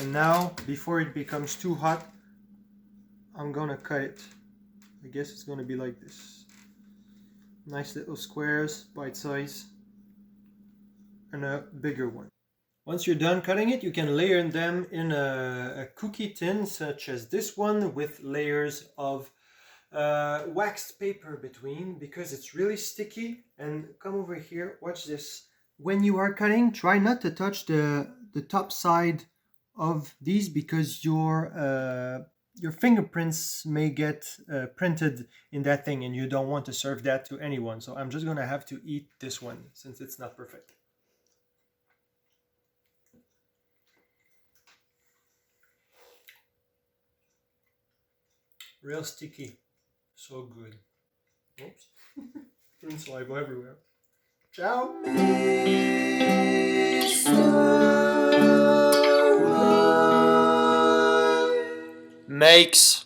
And now, before it becomes too hot, I'm gonna cut it. I guess it's gonna be like this. Nice little squares, bite size, and a bigger one. Once you're done cutting it, you can layer them in a cookie tin, such as this one, with layers of waxed paper between, because it's really sticky. And come over here, watch this. When you are cutting, try not to touch the top side of these, because your fingerprints may get printed in that thing, and you don't want to serve that to anyone. So I'm just gonna have to eat this one since it's not perfect. Real sticky. So good. Oops. And saliva everywhere. Ciao! Makes